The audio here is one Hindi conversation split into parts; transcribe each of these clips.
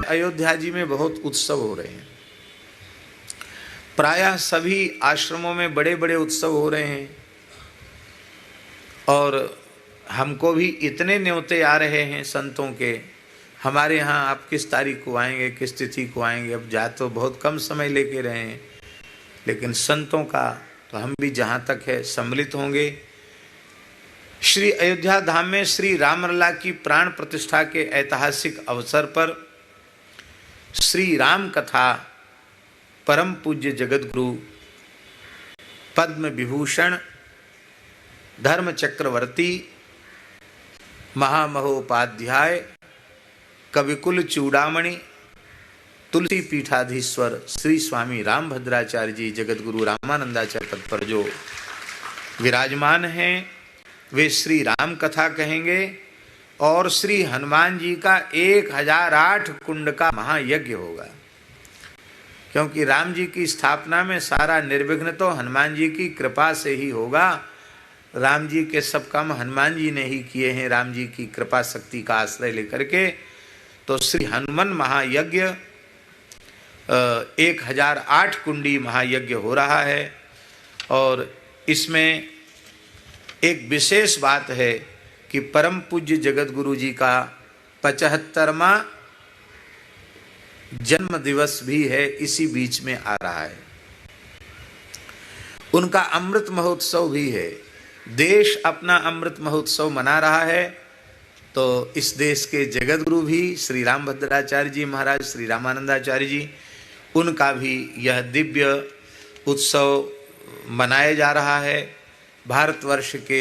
अयोध्या जी में बहुत उत्सव हो रहे हैं। प्रायः सभी आश्रमों में बड़े बड़े उत्सव हो रहे हैं और हमको भी इतने न्योते आ रहे हैं संतों के, हमारे यहाँ आप किस तारीख को आएंगे, किस तिथि को आएंगे। अब जा तो बहुत कम समय लेके रहे हैं, लेकिन संतों का तो हम भी जहाँ तक है सम्मिलित होंगे। श्री अयोध्या धाम में श्री रामलला की प्राण प्रतिष्ठा के ऐतिहासिक अवसर पर श्री राम कथा परम पूज्य जगतगुरु पद्म विभूषण धर्म चक्रवर्ती महामहोपाध्याय कविकुल चूड़ामणि तुलसी पीठाधीश्वर श्री स्वामी रामभद्राचार्य जी जगतगुरु रामानंदाचार्य पद पर जो विराजमान हैं, वे श्री राम कथा कहेंगे और श्री हनुमान जी का 1008 कुंड का महायज्ञ होगा। क्योंकि राम जी की स्थापना में सारा निर्विघ्न तो हनुमान जी की कृपा से ही होगा। राम जी के सब काम हनुमान जी ने ही किए हैं, राम जी की कृपा शक्ति का आश्रय लेकर के। तो श्री हनुमान महायज्ञ 1008 कुंडी महायज्ञ हो रहा है और इसमें एक विशेष बात है कि परम पूज्य जगतगुरु जी का 75वां जन्म दिवस भी है, इसी बीच में आ रहा है। उनका अमृत महोत्सव भी है। देश अपना अमृत महोत्सव मना रहा है, तो इस देश के जगतगुरु भी श्री रामभद्राचार्य जी महाराज, श्री रामानंदाचार्य जी, उनका भी यह दिव्य उत्सव मनाया जा रहा है। भारतवर्ष के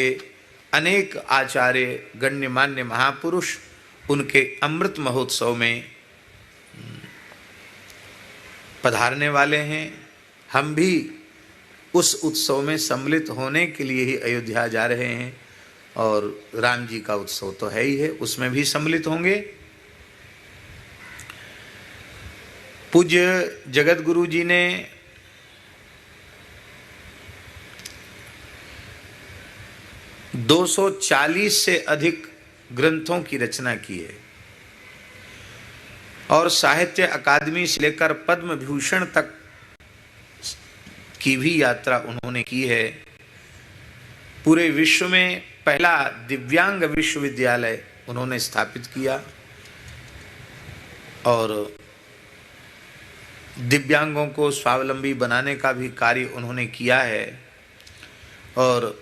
अनेक आचार्य गण्यमान्य महापुरुष उनके अमृत महोत्सव में पधारने वाले हैं। हम भी उस उत्सव में सम्मिलित होने के लिए ही अयोध्या जा रहे हैं और राम जी का उत्सव तो है ही है, उसमें भी सम्मिलित होंगे। पूज्य जगतगुरु जी ने दो 240 से अधिक ग्रंथों की रचना की है और साहित्य अकादमी से लेकर पद्म विभूषण तक की भी यात्रा उन्होंने की है। पूरे विश्व में पहला दिव्यांग विश्वविद्यालय उन्होंने स्थापित किया और दिव्यांगों को स्वावलंबी बनाने का भी कार्य उन्होंने किया है और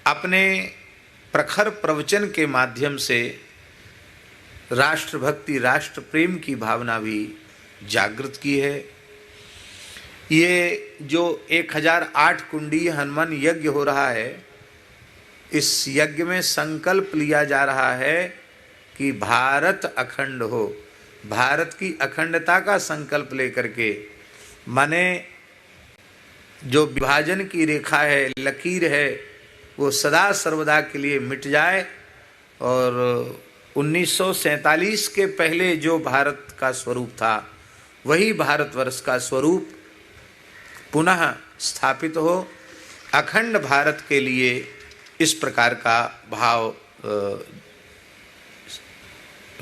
अपने प्रखर प्रवचन के माध्यम से राष्ट्रभक्ति, राष्ट्र प्रेम की भावना भी जागृत की है। ये जो 1008 कुंडी हनुमान यज्ञ हो रहा है, इस यज्ञ में संकल्प लिया जा रहा है कि भारत अखंड हो। भारत की अखंडता का संकल्प लेकर के, माने जो विभाजन की रेखा है, लकीर है, वो सदा सर्वदा के लिए मिट जाए और 1947 के पहले जो भारत का स्वरूप था, वही भारतवर्ष का स्वरूप पुनः स्थापित हो। अखंड भारत के लिए इस प्रकार का भाव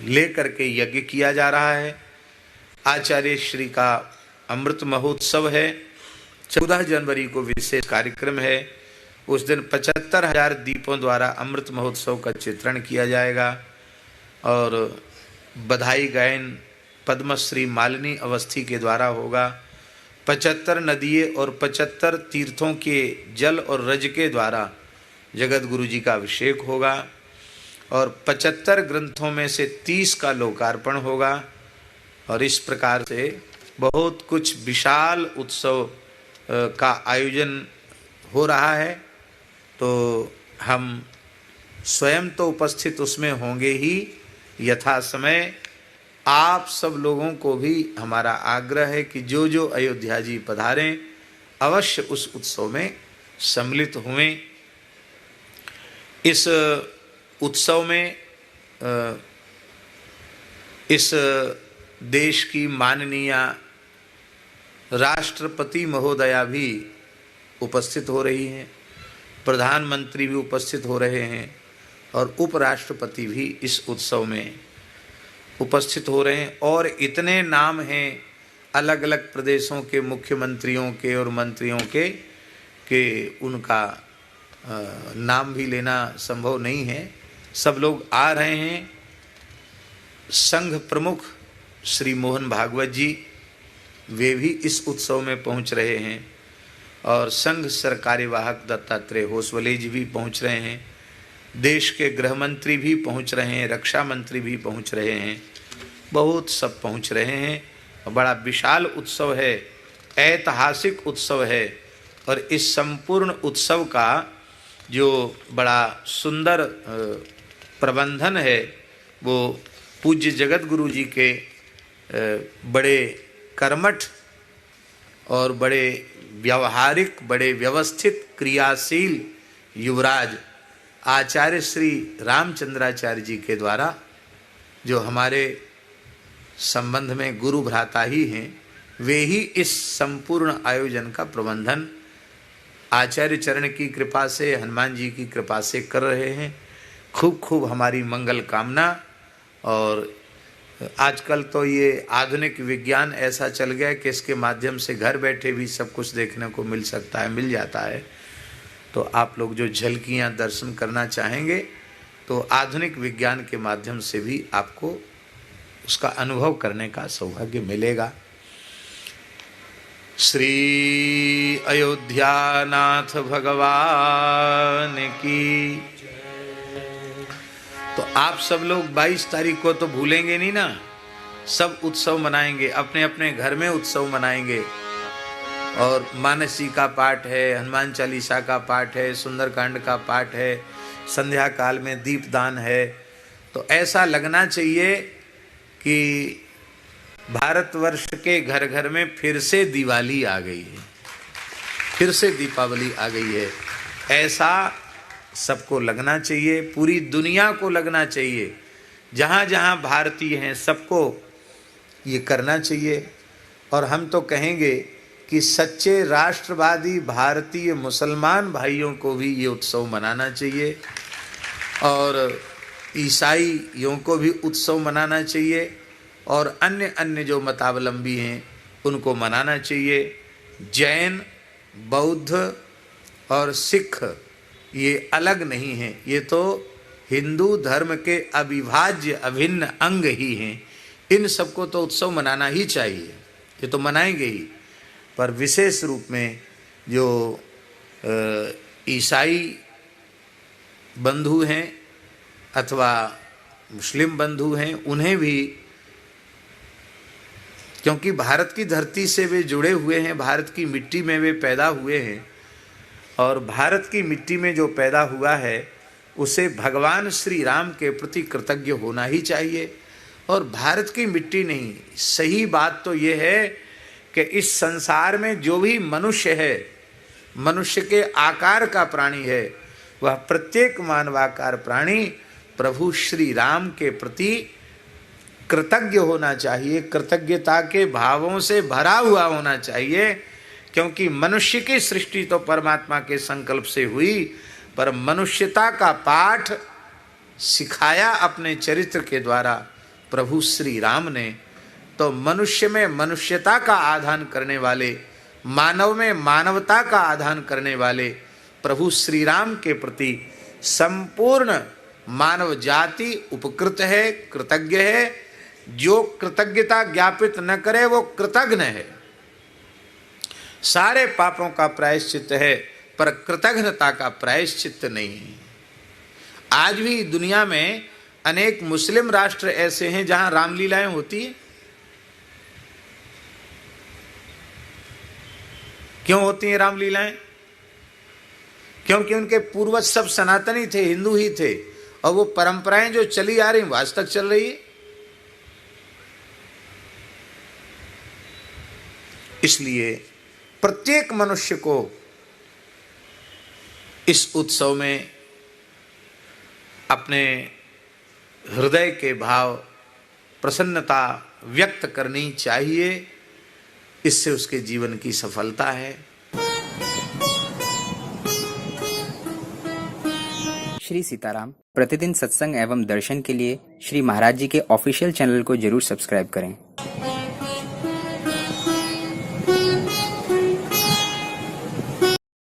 लेकर के यज्ञ किया जा रहा है। आचार्य श्री का अमृत महोत्सव है, 14 जनवरी को विशेष कार्यक्रम है। उस दिन 75,000 दीपों द्वारा अमृत महोत्सव का चित्रण किया जाएगा और बधाई गायन पद्मश्री मालिनी अवस्थी के द्वारा होगा। 75 नदियों और 75 तीर्थों के जल और रज के द्वारा जगत गुरु जी का अभिषेक होगा और 75 ग्रंथों में से 30 का लोकार्पण होगा और इस प्रकार से बहुत कुछ विशाल उत्सव का आयोजन हो रहा है। तो हम स्वयं तो उपस्थित उसमें होंगे ही, यथा समय आप सब लोगों को भी हमारा आग्रह है कि जो जो अयोध्या जी पधारें, अवश्य उस उत्सव में सम्मिलित हुएं। इस उत्सव में इस देश की माननीय राष्ट्रपति महोदया भी उपस्थित हो रही हैं, प्रधानमंत्री भी उपस्थित हो रहे हैं और उपराष्ट्रपति भी इस उत्सव में उपस्थित हो रहे हैं और इतने नाम हैं अलग अलग प्रदेशों के मुख्यमंत्रियों के और मंत्रियों के कि उनका नाम भी लेना संभव नहीं है। सब लोग आ रहे हैं। संघ प्रमुख श्री मोहन भागवत जी वे भी इस उत्सव में पहुंच रहे हैं और संघ सरकार्यवाहक दत्तात्रेय होसवले जी भी पहुंच रहे हैं। देश के गृह मंत्री भी पहुंच रहे हैं, रक्षा मंत्री भी पहुंच रहे हैं, बहुत सब पहुंच रहे हैं। बड़ा विशाल उत्सव है, ऐतिहासिक उत्सव है और इस संपूर्ण उत्सव का जो बड़ा सुंदर प्रबंधन है वो पूज्य जगत गुरु जी के बड़े कर्मठ और बड़े व्यवहारिक, बड़े व्यवस्थित, क्रियाशील युवराज आचार्य श्री रामचंद्राचार्य जी के द्वारा, जो हमारे संबंध में गुरु भ्राता ही हैं, वे ही इस संपूर्ण आयोजन का प्रबंधन आचार्य चरण की कृपा से, हनुमान जी की कृपा से कर रहे हैं। खूब खूब हमारी मंगल कामना। और आजकल तो ये आधुनिक विज्ञान ऐसा चल गया कि इसके माध्यम से घर बैठे भी सब कुछ देखने को मिल सकता है, मिल जाता है। तो आप लोग जो झलकियाँ दर्शन करना चाहेंगे तो आधुनिक विज्ञान के माध्यम से भी आपको उसका अनुभव करने का सौभाग्य मिलेगा। श्री अयोध्यानाथ भगवान की। तो आप सब लोग 22 तारीख को तो भूलेंगे नहीं ना, सब उत्सव मनाएंगे, अपने अपने घर में उत्सव मनाएंगे। और मानस जी का पाठ है, हनुमान चालीसा का पाठ है, सुंदरकांड का पाठ है, संध्या काल में दीपदान है। तो ऐसा लगना चाहिए कि भारतवर्ष के घर घर में फिर से दिवाली आ गई है, फिर से दीपावली आ गई है। ऐसा सबको लगना चाहिए, पूरी दुनिया को लगना चाहिए, जहाँ जहाँ भारतीय हैं सबको ये करना चाहिए। और हम तो कहेंगे कि सच्चे राष्ट्रवादी भारतीय मुसलमान भाइयों को भी ये उत्सव मनाना चाहिए और ईसाइयों को भी उत्सव मनाना चाहिए और अन्य अन्य जो मतावलंबी हैं उनको मनाना चाहिए। जैन, बौद्ध और सिख ये अलग नहीं हैं, ये तो हिंदू धर्म के अविभाज्य अभिन्न अंग ही हैं। इन सबको तो उत्सव मनाना ही चाहिए, ये तो मनाएंगे ही। पर विशेष रूप में जो ईसाई बंधु हैं अथवा मुस्लिम बंधु हैं उन्हें भी, क्योंकि भारत की धरती से वे जुड़े हुए हैं, भारत की मिट्टी में वे पैदा हुए हैं और भारत की मिट्टी में जो पैदा हुआ है उसे भगवान श्री राम के प्रति कृतज्ञ होना ही चाहिए। और भारत की मिट्टी नहीं, सही बात तो ये है कि इस संसार में जो भी मनुष्य है, मनुष्य के आकार का प्राणी है, वह प्रत्येक मानवाकार प्राणी प्रभु श्री राम के प्रति कृतज्ञ होना चाहिए, कृतज्ञता के भावों से भरा हुआ होना चाहिए। क्योंकि मनुष्य की सृष्टि तो परमात्मा के संकल्प से हुई, पर मनुष्यता का पाठ सिखाया अपने चरित्र के द्वारा प्रभु श्री राम ने। तो मनुष्य में मनुष्यता का आधान करने वाले, मानव में मानवता का आधान करने वाले प्रभु श्री राम के प्रति संपूर्ण मानव जाति उपकृत है, कृतज्ञ है। जो कृतज्ञता ज्ञापित न करे वो कृतघ्न है। सारे पापों का प्रायश्चित है पर कृतघ्नता का प्रायश्चित नहीं है। आज भी दुनिया में अनेक मुस्लिम राष्ट्र ऐसे हैं जहां रामलीलाएं होती है। क्यों होती हैं रामलीलाएं? क्योंकि उनके पूर्वज सब सनातनी थे, हिंदू ही थे और वो परंपराएं जो चली आ रही हैं आज तक चल रही है। इसलिए प्रत्येक मनुष्य को इस उत्सव में अपने हृदय के भाव, प्रसन्नता व्यक्त करनी चाहिए। इससे उसके जीवन की सफलता है। श्री सीताराम। प्रतिदिन सत्संग एवं दर्शन के लिए श्री महाराज जी के ऑफिशियल चैनल को जरूर सब्सक्राइब करें।